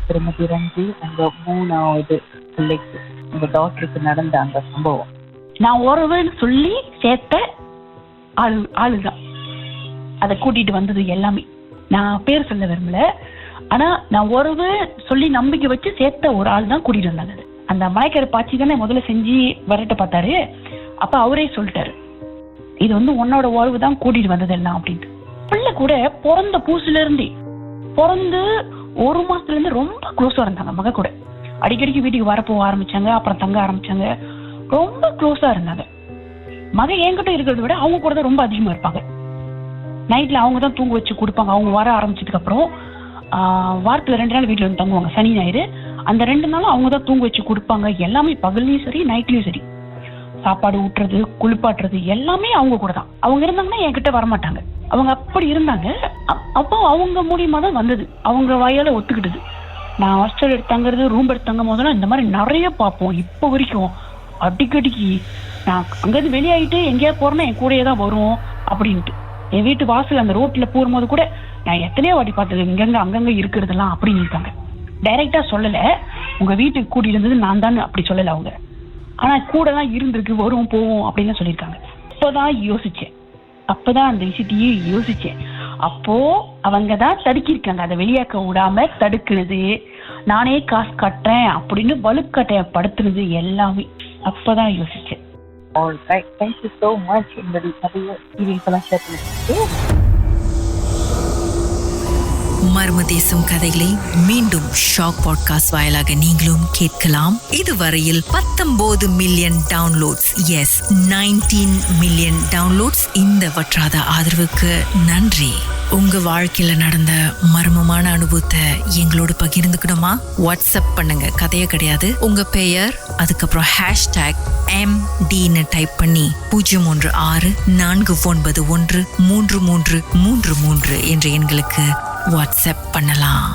திருமதி ரஞ்சி உங்க 3வது பிள்ளைக்கு உங்க டாக்டருக்கு நடந்த அந்த சம்பவம். நான் உறவுன்னு சொல்லி சேர்த்த ஆளுதான் அதை கூட்டிட்டு வந்தது எல்லாமே. நான் பேர் சொல்ல விரும்பல, ஆனா நான் உறவு சொல்லி நம்பிக்கை வச்சு சேர்த்த ஒரு ஆள் தான் கூட்டிட்டு வந்தாங்க. அந்த மலைக்கரை பாச்சி தானே முதல்ல செஞ்சு வரட்ட பார்த்தாரு. அப்ப அவரே சொல்லிட்டாரு, இது உன்னோட உறவு தான் கூட்டிட்டு வந்தது எல்லாம் அப்படின்ட்டு. பிள்ளை கூட பிறந்த பூசுல இருந்தே பிறந்து 1 மாசத்துல இருந்து ரொம்ப க்ளோஸா இருந்தாங்க. மக கூட அடிக்கடிக்கு வீட்டுக்கு வரப்போக ஆரம்பிச்சாங்க, அப்புறம் தங்க ஆரம்பிச்சாங்க, ரொம்ப க்ளோஸா இருந்தாங்க. மக என்கிட்ட இருக்கிறத விட அவங்க கூட தான் ரொம்ப அதிகமா இருப்பாங்க. நைட்ல அவங்க தான் தூங்க வச்சு கொடுப்பாங்க. அவங்க வர ஆரம்பிச்சதுக்கு அப்புறம் வாரத்துல 2 நாள் வீட்டுல வந்து தங்குவாங்க, சனி ஞாயிறு. அந்த 2 நாளும் அவங்க தான் தூங்க வச்சு கொடுப்பாங்க. எல்லாமே பகல்லையும் சரி நைட்லயும் சரி, சாப்பாடு ஊட்டுறது குளிப்பாட்டுறது எல்லாமே அவங்க கூட தான். அவங்க இருந்தாங்கன்னா என்கிட்ட வரமாட்டாங்க. அவங்க அப்படி இருந்தாங்க. அப்போ அவங்க மூலியமா தான் வந்தது, அவங்க வாயால ஒத்துக்கிட்டது. நான் ஹாஸ்டல் எடுத்தாங்கிறது, ரூம் எடுத்தாங்க போதெல்லாம் இந்த மாதிரி நிறைய பார்ப்போம். இப்போ வரைக்கும் அடிக்கடிக்கு நான் அங்கேருந்து வெளியாகிட்டு எங்கேயா போறேன்னா என் கூடயே தான் வரும் அப்படின்ட்டு. என் வீட்டு வாசல் அந்த ரோட்ல போகும்போது கூட நான் எத்தனையோ வாட்டி பார்த்தது, இங்கங்க அங்கங்க இருக்கிறதெல்லாம் அப்படின்னு இருக்காங்க. டைரக்டா சொல்லல, உங்க வீட்டுக்கு கூட்டிட்டு இருந்தது நான் தான் அப்படி சொல்லல அவங்க, ஆனா கூட தான் இருந்திருக்கு, வரும் போவோம் அப்படின்னு சொல்லியிருக்காங்க. அப்பதான் அந்த விஷயத்தையே யோசிச்சேன். அப்போ அவங்க தான் தடுக்கிருக்காங்க, அதை வெளியாக்க விடாம தடுக்கிறது, நானே காசு கட்டுறேன் அப்படின்னு வலுக்கட்டைய படுத்துறது எல்லாமே அப்பதான் யோசிச்சேன். Alright, thank you so much. இந்த நிறைய எல்லாம் ஷேர் பண்ணிட்டு மர்மதேசம் கதைகளை மீண்டும் ஷாக் பாட்காஸ்ட் வாயிலாக நீங்களும் கேட்கலாம். இதுவரையில் 19 million downloads, yes 19 million downloads. இந்த வற்றாத ஆதரவுக்கு நன்றி. உங்க வாழ்க்கையில நடந்த மர்மமான அனுபவத்தை எங்களோடு பகிர்ந்துக்கணுமா? வாட்ஸ்அப் பண்ணுங்க, கதையே கிடையாது. உங்க பெயர், அதுக்கப்புறம் #MDன்னு டைப் பண்ணி 016-491-3333 என்ற எண்களுக்கு வாட்ஸ்அப் பண்ணலாம்.